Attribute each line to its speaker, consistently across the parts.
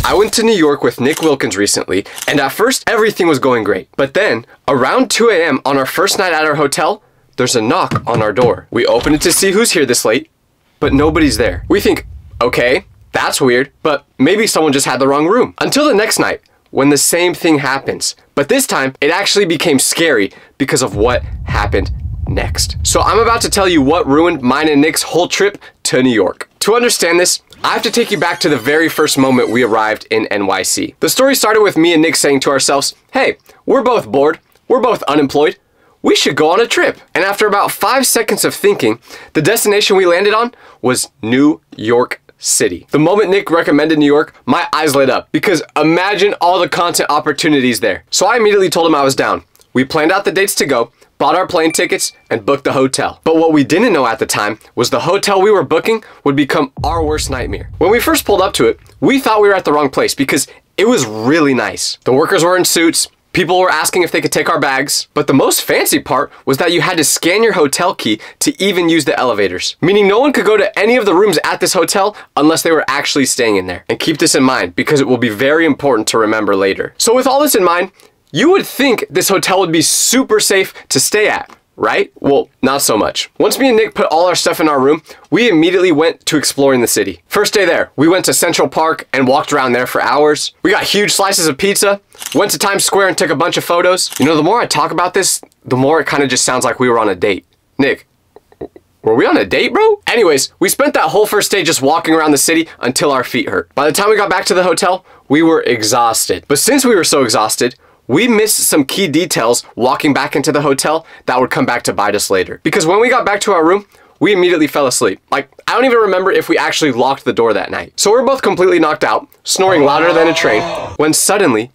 Speaker 1: I went to New York with Nick Wilkins recently, and at first everything was going great. But then, around 2 a.m. on our first night at our hotel, there's a knock on our door. We open it to see who's here this late, but nobody's there. We think, okay, that's weird, but maybe someone just had the wrong room. Until the next night, when the same thing happens. But this time, it actually became scary because of what happened next. So I'm about to tell you what ruined mine and Nick's whole trip to New York. To understand this, I have to take you back to the very first moment we arrived in NYC. The story started with me and Nick saying to ourselves, hey, we're both bored, we're both unemployed, we should go on a trip. And after about 5 seconds of thinking, the destination we landed on was New York City. The moment Nick recommended New York, my eyes lit up because imagine all the content opportunities there. So I immediately told him I was down. We planned out the dates to go, bought our plane tickets, and booked the hotel. But what we didn't know at the time was the hotel we were booking would become our worst nightmare. When we first pulled up to it, we thought we were at the wrong place because it was really nice. The workers were in suits, people were asking if they could take our bags, but the most fancy part was that you had to scan your hotel key to even use the elevators, meaning no one could go to any of the rooms at this hotel unless they were actually staying in there. And keep this in mind because it will be very important to remember later. So with all this in mind, you would think this hotel would be super safe to stay at, right? Well, not so much. Once me and Nick put all our stuff in our room, we immediately went to exploring the city. First day there, we went to Central Park and walked around there for hours. We got huge slices of pizza, went to Times Square and took a bunch of photos. You know, the more I talk about this, the more it kind of just sounds like we were on a date. Nick, were we on a date, bro? Anyways, we spent that whole first day just walking around the city until our feet hurt. By the time we got back to the hotel, we were exhausted. But since we were so exhausted, we missed some key details walking back into the hotel that would come back to bite us later. Because when we got back to our room, we immediately fell asleep. Like, I don't even remember if we actually locked the door that night. So we're both completely knocked out, snoring louder than a train, when suddenly,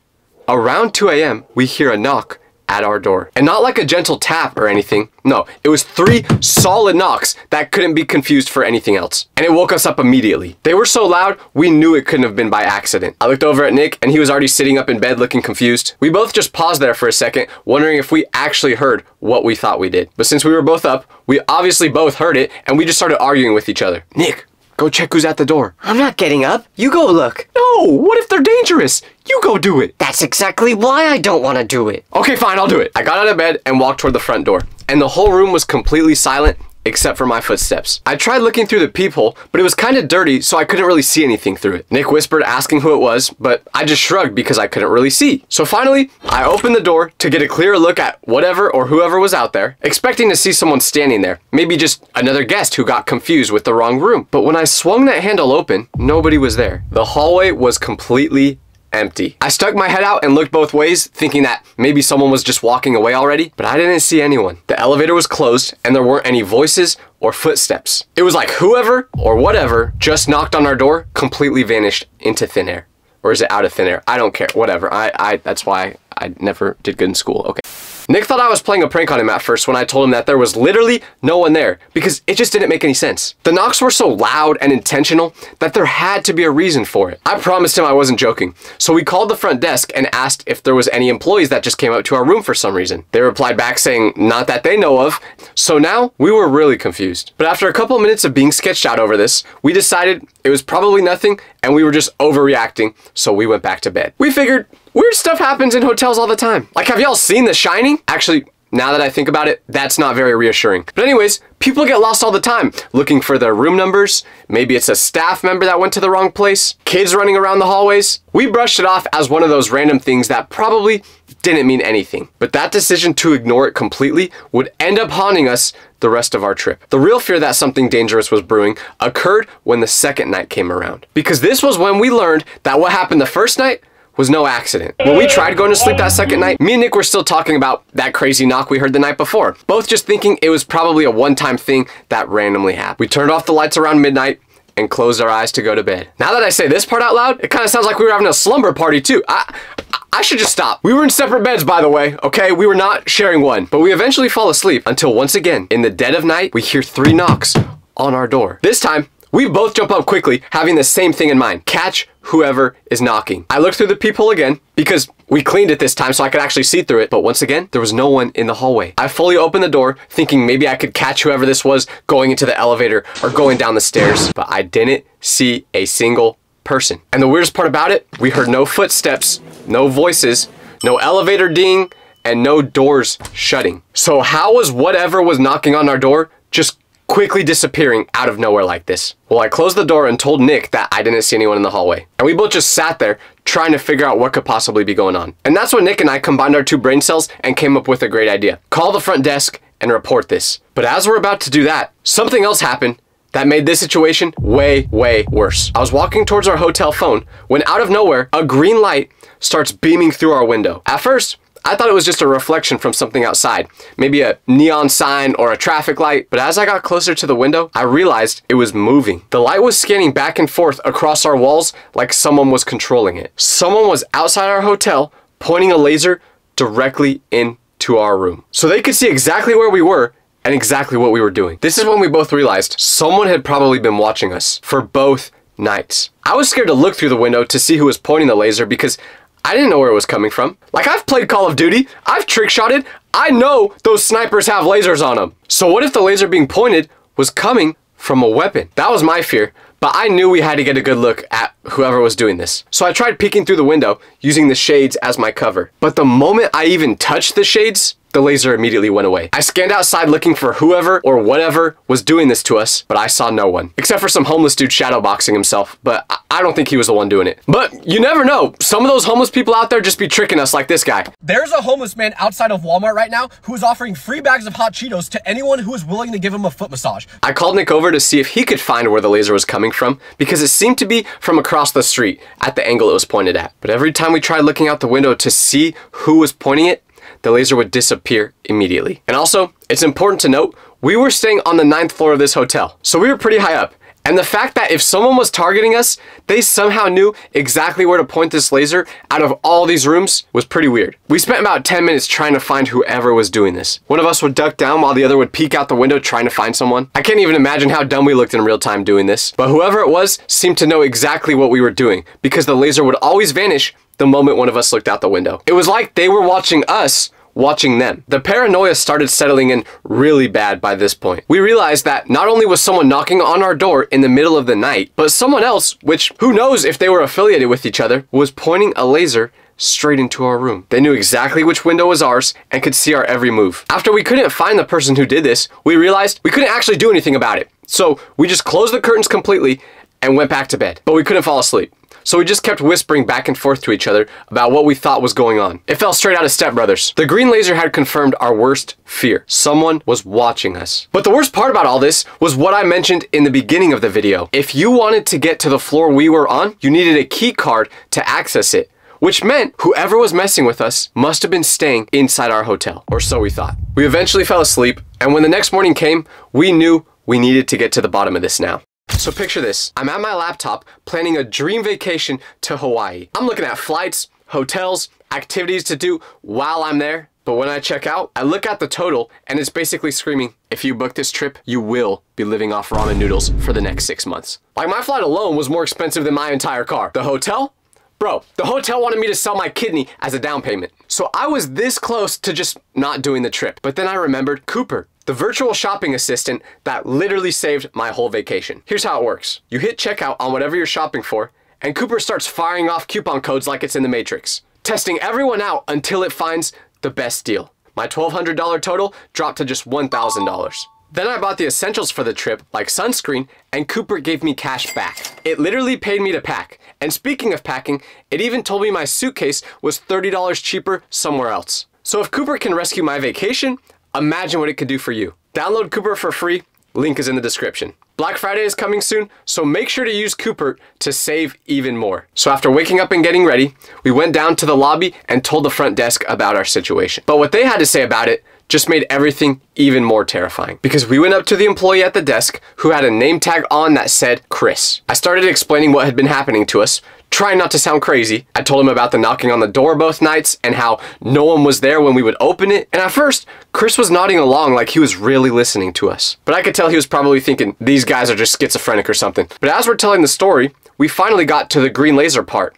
Speaker 1: around 2 a.m., we hear a knock at our door. And not like a gentle tap or anything. No, it was 3 solid knocks that couldn't be confused for anything else. And it woke us up immediately. They were so loud, we knew it couldn't have been by accident. I looked over at Nick and he was already sitting up in bed looking confused. We both just paused there for a second, wondering if we actually heard what we thought we did. But since we were both up, we obviously both heard it and we just started arguing with each other. Nick, go check who's at the door.
Speaker 2: I'm not getting up. You go look.
Speaker 1: No, what if they're dangerous? You go do it.
Speaker 2: That's exactly why I don't want to do it.
Speaker 1: Okay, fine, I'll do it. I got out of bed and walked toward the front door, and the whole room was completely silent except for my footsteps. I tried looking through the peephole, but it was kind of dirty, so I couldn't really see anything through it. Nick whispered asking who it was, but I just shrugged because I couldn't really see. So finally, I opened the door to get a clearer look at whatever or whoever was out there, expecting to see someone standing there. Maybe just another guest who got confused with the wrong room. But when I swung that handle open, nobody was there. The hallway was completely empty. I stuck my head out and looked both ways, thinking that maybe someone was just walking away already, but I didn't see anyone. The elevator was closed and there weren't any voices or footsteps. It was like whoever or whatever just knocked on our door completely vanished into thin air. Or is it out of thin air? I don't care, whatever. That's why I never did good in school, okay. Nick thought I was playing a prank on him at first when I told him that there was literally no one there because it just didn't make any sense. The knocks were so loud and intentional that there had to be a reason for it. I promised him I wasn't joking. So we called the front desk and asked if there was any employees that just came up to our room for some reason. They replied back saying not that they know of. So now we were really confused. But after a couple minutes of being sketched out over this, we decided it was probably nothing and we were just overreacting. So we went back to bed. We figured weird stuff happens in hotels all the time. Like, have y'all seen The Shining? Actually, now that I think about it, that's not very reassuring. But anyways, people get lost all the time, looking for their room numbers. Maybe it's a staff member that went to the wrong place. Kids running around the hallways. We brushed it off as one of those random things that probably didn't mean anything. But that decision to ignore it completely would end up haunting us the rest of our trip. The real fear that something dangerous was brewing occurred when the second night came around. Because this was when we learned that what happened the first night was no accident. When we tried going to sleep that second night, me and Nick were still talking about that crazy knock we heard the night before, both just thinking it was probably a one-time thing that randomly happened. We turned off the lights around midnight and closed our eyes to go to bed. Now that I say this part out loud, it kind of sounds like we were having a slumber party too. I should just stop. We were in separate beds, by the way, okay? We were not sharing one, but we eventually fall asleep until once again, in the dead of night, we hear 3 knocks on our door. This time, we both jump up quickly, having the same thing in mind. Catch whoever is knocking. I looked through the peephole again because we cleaned it this time so I could actually see through it. But once again, there was no one in the hallway. I fully opened the door thinking maybe I could catch whoever this was going into the elevator or going down the stairs. But I didn't see a single person. And the weirdest part about it, we heard no footsteps, no voices, no elevator ding, and no doors shutting. So how was whatever was knocking on our door just quickly disappearing out of nowhere like this? Well, I closed the door and told Nick that I didn't see anyone in the hallway. And we both just sat there trying to figure out what could possibly be going on. And that's when Nick and I combined our two brain cells and came up with a great idea. Call the front desk and report this. But as we're about to do that, something else happened that made this situation way, way worse. I was walking towards our hotel phone when out of nowhere, a green light starts beaming through our window. At first, I thought it was just a reflection from something outside, maybe a neon sign or a traffic light, but as I got closer to the window, I realized it was moving. The light was scanning back and forth across our walls like someone was controlling it. Someone was outside our hotel pointing a laser directly into our room. So they could see exactly where we were and exactly what we were doing. This is when we both realized someone had probably been watching us for both nights. I was scared to look through the window to see who was pointing the laser because I didn't know where it was coming from. Like, I've played Call of Duty, I've trick-shotted, I know those snipers have lasers on them. So what if the laser being pointed was coming from a weapon? That was my fear, but I knew we had to get a good look at whoever was doing this. So I tried peeking through the window using the shades as my cover. But the moment I even touched the shades, the laser immediately went away. I scanned outside looking for whoever or whatever was doing this to us, but I saw no one. Except for some homeless dude shadowboxing himself, but I don't think he was the one doing it. But you never know. Some of those homeless people out there just be tricking us like this guy.
Speaker 3: There's a homeless man outside of Walmart right now who is offering free bags of hot Cheetos to anyone who is willing to give him a foot massage.
Speaker 1: I called Nick over to see if he could find where the laser was coming from because it seemed to be from across the street at the angle it was pointed at. But every time we tried looking out the window to see who was pointing it, the laser would disappear immediately. And also, it's important to note, we were staying on the 9th floor of this hotel, so we were pretty high up. And the fact that if someone was targeting us, they somehow knew exactly where to point this laser out of all these rooms was pretty weird. We spent about 10 minutes trying to find whoever was doing this. One of us would duck down while the other would peek out the window trying to find someone. I can't even imagine how dumb we looked in real time doing this, but whoever it was seemed to know exactly what we were doing because the laser would always vanish the moment one of us looked out the window. It was like they were watching us watching them. The paranoia started settling in really bad by this point. We realized that not only was someone knocking on our door in the middle of the night, but someone else, which who knows if they were affiliated with each other, was pointing a laser straight into our room. They knew exactly which window was ours and could see our every move. After we couldn't find the person who did this, we realized we couldn't actually do anything about it. So we just closed the curtains completely and went back to bed. But we couldn't fall asleep. So we just kept whispering back and forth to each other about what we thought was going on. It fell straight out of Step Brothers. The green laser had confirmed our worst fear. Someone was watching us. But the worst part about all this was what I mentioned in the beginning of the video. If you wanted to get to the floor we were on, you needed a key card to access it, which meant whoever was messing with us must have been staying inside our hotel, or so we thought. We eventually fell asleep, and when the next morning came, we knew we needed to get to the bottom of this now. So picture this, I'm at my laptop planning a dream vacation to Hawaii. I'm looking at flights, hotels, activities to do while I'm there. But when I check out, I look at the total and it's basically screaming, if you book this trip, you will be living off ramen noodles for the next 6 months. Like, my flight alone was more expensive than my entire car. The hotel? Bro, the hotel wanted me to sell my kidney as a down payment. So I was this close to just not doing the trip. But then I remembered Cooper, the virtual shopping assistant that literally saved my whole vacation. Here's how it works. You hit checkout on whatever you're shopping for, and Cooper starts firing off coupon codes like it's in the Matrix, testing everyone out until it finds the best deal. My $1,200 total dropped to just $1,000. Then I bought the essentials for the trip, like sunscreen, and Cooper gave me cash back. It literally paid me to pack. And speaking of packing, it even told me my suitcase was $30 cheaper somewhere else. So if Cooper can rescue my vacation, imagine what it could do for you. Download Cooper for free, link is in the description. Black Friday is coming soon, so make sure to use Cooper to save even more. So after waking up and getting ready, we went down to the lobby and told the front desk about our situation. But what they had to say about it just made everything even more terrifying, because we went up to the employee at the desk who had a name tag on that said Chris. I started explaining what had been happening to us, trying not to sound crazy. I told him about the knocking on the door both nights and how no one was there when we would open it. And at first, Chris was nodding along like he was really listening to us. But I could tell he was probably thinking, these guys are just schizophrenic or something. But as we're telling the story, we finally got to the green laser part.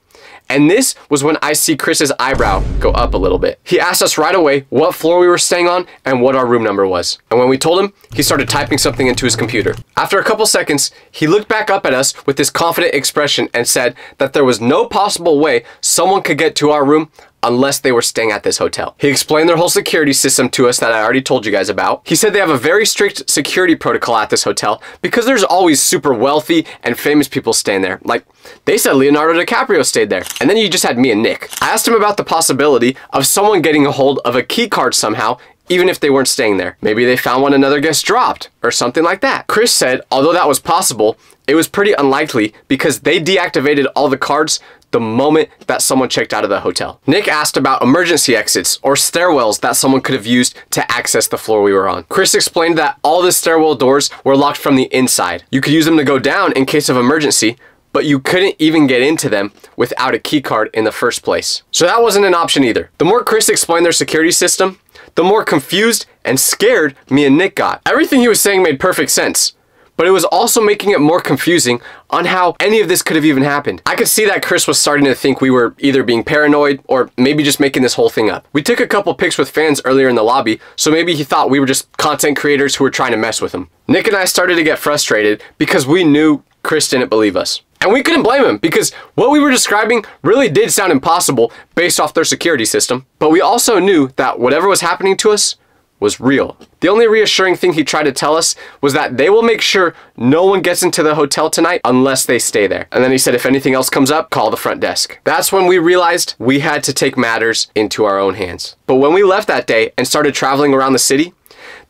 Speaker 1: And this was when I see Chris's eyebrow go up a little bit. He asked us right away what floor we were staying on and what our room number was. And when we told him, he started typing something into his computer. After a couple seconds, he looked back up at us with this confident expression and said that there was no possible way someone could get to our room unless they were staying at this hotel. He explained their whole security system to us that I already told you guys about. He said they have a very strict security protocol at this hotel because there's always super wealthy and famous people staying there. Like, they said Leonardo DiCaprio stayed there. And then you just had me and Nick. I asked him about the possibility of someone getting a hold of a key card somehow, even if they weren't staying there. Maybe they found one another guest dropped or something like that. Chris said, although that was possible, it was pretty unlikely because they deactivated all the cards the moment that someone checked out of the hotel. Nick asked about emergency exits or stairwells that someone could have used to access the floor we were on. Chris explained that all the stairwell doors were locked from the inside. You could use them to go down in case of emergency, but you couldn't even get into them without a key card in the first place. So that wasn't an option either. The more Chris explained their security system, the more confused and scared me and Nick got. Everything he was saying made perfect sense, but it was also making it more confusing on how any of this could have even happened. I could see that Chris was starting to think we were either being paranoid or maybe just making this whole thing up. We took a couple pics with fans earlier in the lobby, so maybe he thought we were just content creators who were trying to mess with him. Nick and I started to get frustrated because we knew Chris didn't believe us. And we couldn't blame him because what we were describing really did sound impossible based off their security system. But we also knew that whatever was happening to us was real. The only reassuring thing he tried to tell us was that they will make sure no one gets into the hotel tonight unless they stay there. And then he said if anything else comes up, call the front desk. That's when we realized we had to take matters into our own hands. But when we left that day and started traveling around the city,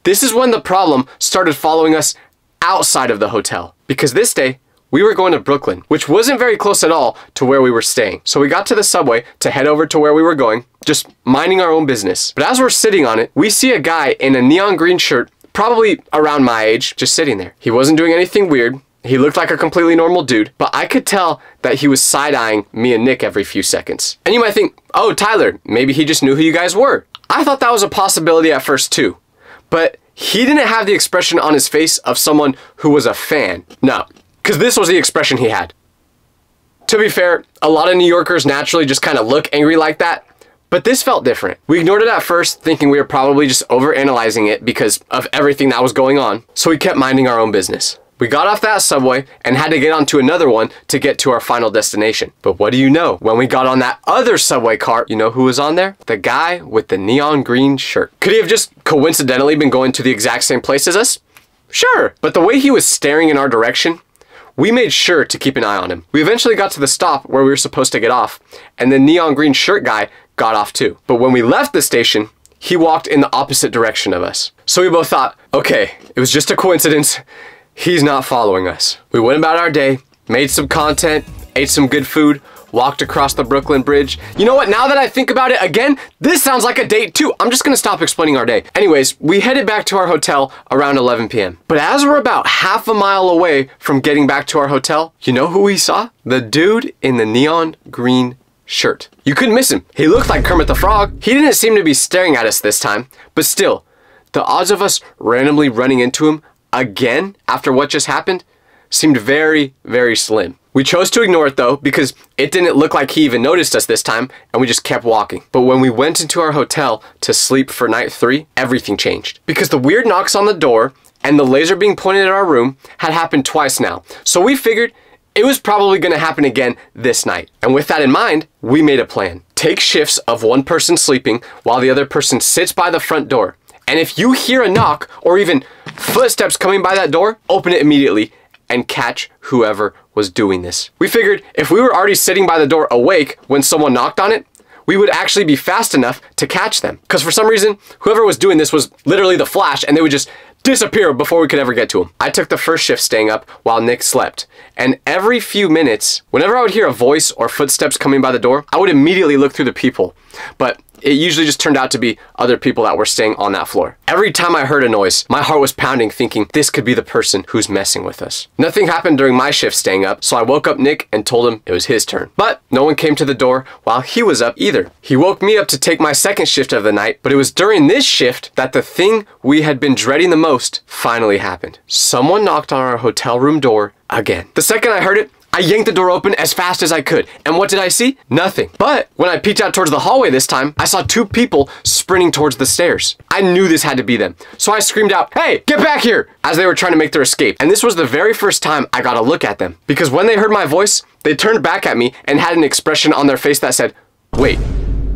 Speaker 1: this is when the problem started following us outside of the hotel. Because this day, we were going to Brooklyn, which wasn't very close at all to where we were staying. So we got to the subway to head over to where we were going, just minding our own business. But as we're sitting on it, we see a guy in a neon green shirt, probably around my age, just sitting there. He wasn't doing anything weird. He looked like a completely normal dude, but I could tell that he was side-eyeing me and Nick every few seconds. And you might think, oh, Tyler, maybe he just knew who you guys were. I thought that was a possibility at first too, but he didn't have the expression on his face of someone who was a fan. No. Because this was the expression he had. To be fair, a lot of New Yorkers naturally just kind of look angry like that, but this felt different. We ignored it at first, thinking we were probably just overanalyzing it because of everything that was going on, so we kept minding our own business. We got off that subway and had to get onto another one to get to our final destination. But what do you know? When we got on that other subway car, you know who was on there? The guy with the neon green shirt. Could he have just coincidentally been going to the exact same place as us? Sure, but the way he was staring in our direction, we made sure to keep an eye on him. We eventually got to the stop where we were supposed to get off, and the neon green shirt guy got off too. But when we left the station, he walked in the opposite direction of us. So we both thought, okay, it was just a coincidence. He's not following us. We went about our day, made some content, ate some good food, walked across the Brooklyn Bridge. You know what, now that I think about it again, this sounds like a date too. I'm just gonna stop explaining our day. Anyways, we headed back to our hotel around 11 p.m. But as we're about half a mile away from getting back to our hotel, you know who we saw? The dude in the neon green shirt. You couldn't miss him. He looked like Kermit the Frog. He didn't seem to be staring at us this time, but still, the odds of us randomly running into him again after what just happened seemed very, very slim. We chose to ignore it though because it didn't look like he even noticed us this time and we just kept walking. But when we went into our hotel to sleep for night 3, everything changed. Because the weird knocks on the door and the laser being pointed at our room had happened twice now. So we figured it was probably gonna happen again this night. And with that in mind, we made a plan. Take shifts of one person sleeping while the other person sits by the front door. And if you hear a knock or even footsteps coming by that door, open it immediately and catch whoever was doing this. We figured if we were already sitting by the door awake when someone knocked on it, we would actually be fast enough to catch them. Because for some reason, whoever was doing this was literally the Flash and they would just disappear before we could ever get to them. I took the first shift staying up while Nick slept. And every few minutes, whenever I would hear a voice or footsteps coming by the door, I would immediately look through the peephole. But it usually just turned out to be other people that were staying on that floor. Every time I heard a noise, my heart was pounding thinking this could be the person who's messing with us. Nothing happened during my shift staying up, so I woke up Nick and told him it was his turn. But no one came to the door while he was up either. He woke me up to take my second shift of the night, but it was during this shift that the thing we had been dreading the most finally happened. Someone knocked on our hotel room door again. The second I heard it, I yanked the door open as fast as I could. And what did I see? Nothing. But when I peeked out towards the hallway this time, I saw two people sprinting towards the stairs. I knew this had to be them. So I screamed out, "Hey, get back here!" as they were trying to make their escape. And this was the very first time I got a look at them. Because when they heard my voice, they turned back at me and had an expression on their face that said, "Wait,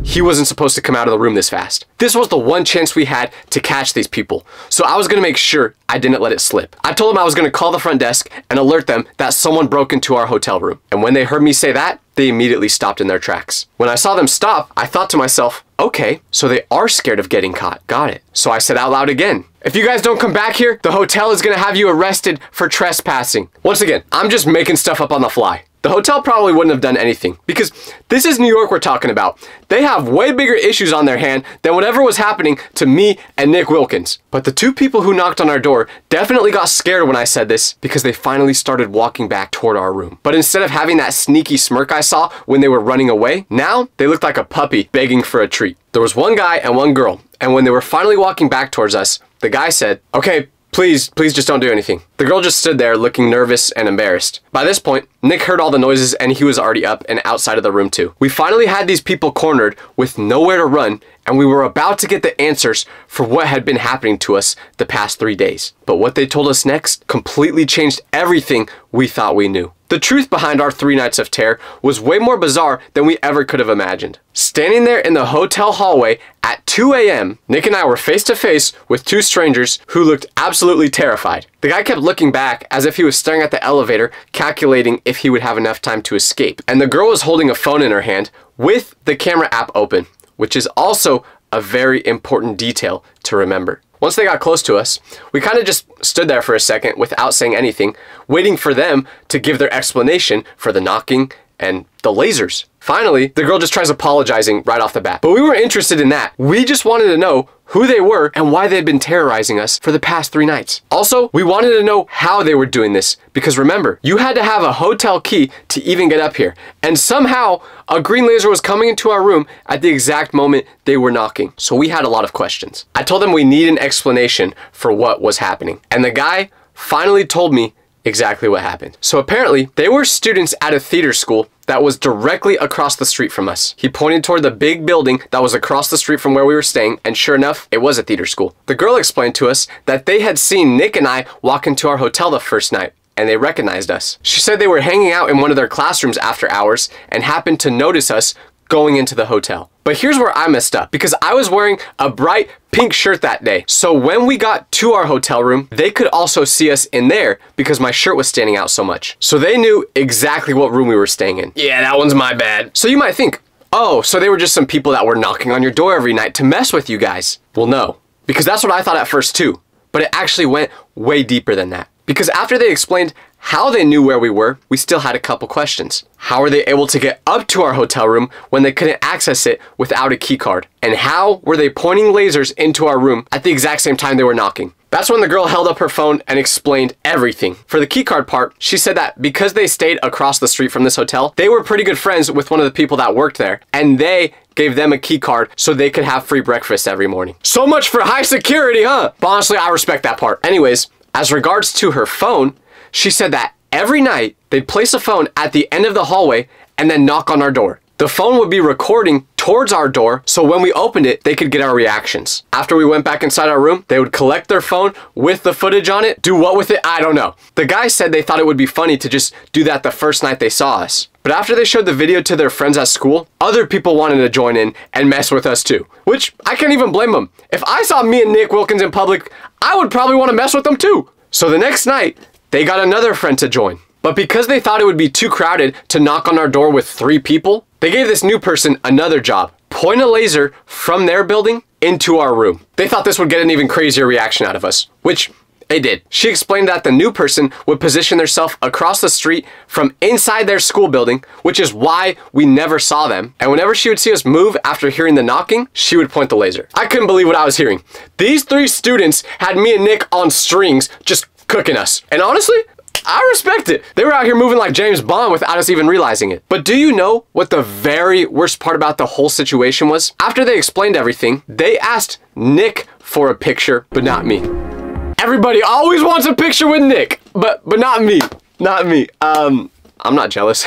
Speaker 1: he wasn't supposed to come out of the room this fast." This was the one chance we had to catch these people. So I was gonna make sure I didn't let it slip. I told them I was gonna call the front desk and alert them that someone broke into our hotel room. And when they heard me say that, they immediately stopped in their tracks. When I saw them stop, I thought to myself, okay, so they are scared of getting caught. Got it. So I said out loud again, "If you guys don't come back here, the hotel is gonna have you arrested for trespassing." Once again, I'm just making stuff up on the fly. The hotel probably wouldn't have done anything because this is New York we're talking about. They have way bigger issues on their hand than whatever was happening to me and Nick Wilkins. But the two people who knocked on our door definitely got scared when I said this because they finally started walking back toward our room. But instead of having that sneaky smirk I saw when they were running away, now they looked like a puppy begging for a treat. There was one guy and one girl, and when they were finally walking back towards us, the guy said, "Okay, please just don't do anything." The girl just stood there looking nervous and embarrassed. By this point, Nick heard all the noises and he was already up and outside of the room too. We finally had these people cornered with nowhere to run, and we were about to get the answers for what had been happening to us the past 3 days. But what they told us next completely changed everything we thought we knew. The truth behind our 3 nights of terror was way more bizarre than we ever could have imagined. Standing there in the hotel hallway at 2 a.m., Nick and I were face to face with two strangers who looked absolutely terrified. The guy kept looking back as if he was staring at the elevator, calculating if he would have enough time to escape. And the girl was holding a phone in her hand with the camera app open, which is also a very important detail to remember. Once they got close to us, we kind of just stood there for a second without saying anything, waiting for them to give their explanation for the knocking and the lasers. Finally, the girl just tries apologizing right off the bat. But we weren't interested in that. We just wanted to know who they were and why they'd been terrorizing us for the past 3 nights. Also, we wanted to know how they were doing this, because remember, you had to have a hotel key to even get up here. And somehow, a green laser was coming into our room at the exact moment they were knocking. So we had a lot of questions. I told them we need an explanation for what was happening. And the guy finally told me exactly what happened. So apparently, they were students at a theater school that was directly across the street from us. He pointed toward the big building that was across the street from where we were staying, and sure enough, it was a theater school. The girl explained to us that they had seen Nick and I walk into our hotel the first night, and they recognized us. She said they were hanging out in one of their classrooms after hours and happened to notice us going into the hotel. But here's where I messed up, because I was wearing a bright pink shirt that day. So when we got to our hotel room, they could also see us in there because my shirt was standing out so much. So they knew exactly what room we were staying in. Yeah, that one's my bad. So you might think, oh, so they were just some people that were knocking on your door every night to mess with you guys. Well, no, because that's what I thought at first too. But it actually went way deeper than that. Because after they explained how they knew where we were, we still had a couple questions. How were they able to get up to our hotel room when they couldn't access it without a key card? And how were they pointing lasers into our room at the exact same time they were knocking? That's when the girl held up her phone and explained everything. For the key card part, she said that because they stayed across the street from this hotel, they were pretty good friends with one of the people that worked there, and they gave them a key card so they could have free breakfast every morning. So much for high security, huh? But honestly, I respect that part. Anyways, as regards to her phone, she said that every night they'd place a phone at the end of the hallway and then knock on our door. The phone would be recording towards our door, so when we opened it, they could get our reactions. After we went back inside our room, they would collect their phone with the footage on it. Do what with it? I don't know. The guys said they thought it would be funny to just do that the first night they saw us. But after they showed the video to their friends at school, other people wanted to join in and mess with us too. Which, I can't even blame them. If I saw me and Nick Wilkins in public, I would probably want to mess with them too. So the next night, they got another friend to join. But because they thought it would be too crowded to knock on our door with 3 people, they gave this new person another job. Point a laser from their building into our room. They thought this would get an even crazier reaction out of us, which it did. She explained that the new person would position themselves across the street from inside their school building, which is why we never saw them. And whenever she would see us move after hearing the knocking, she would point the laser. I couldn't believe what I was hearing. These 3 students had me and Nick on strings, just cooking us. And honestly, I respect it. They were out here moving like James Bond without us even realizing it. But do you know what the very worst part about the whole situation was? After they explained everything, they asked Nick for a picture, but not me. Everybody always wants a picture with Nick, but not me. Not me. I'm not jealous.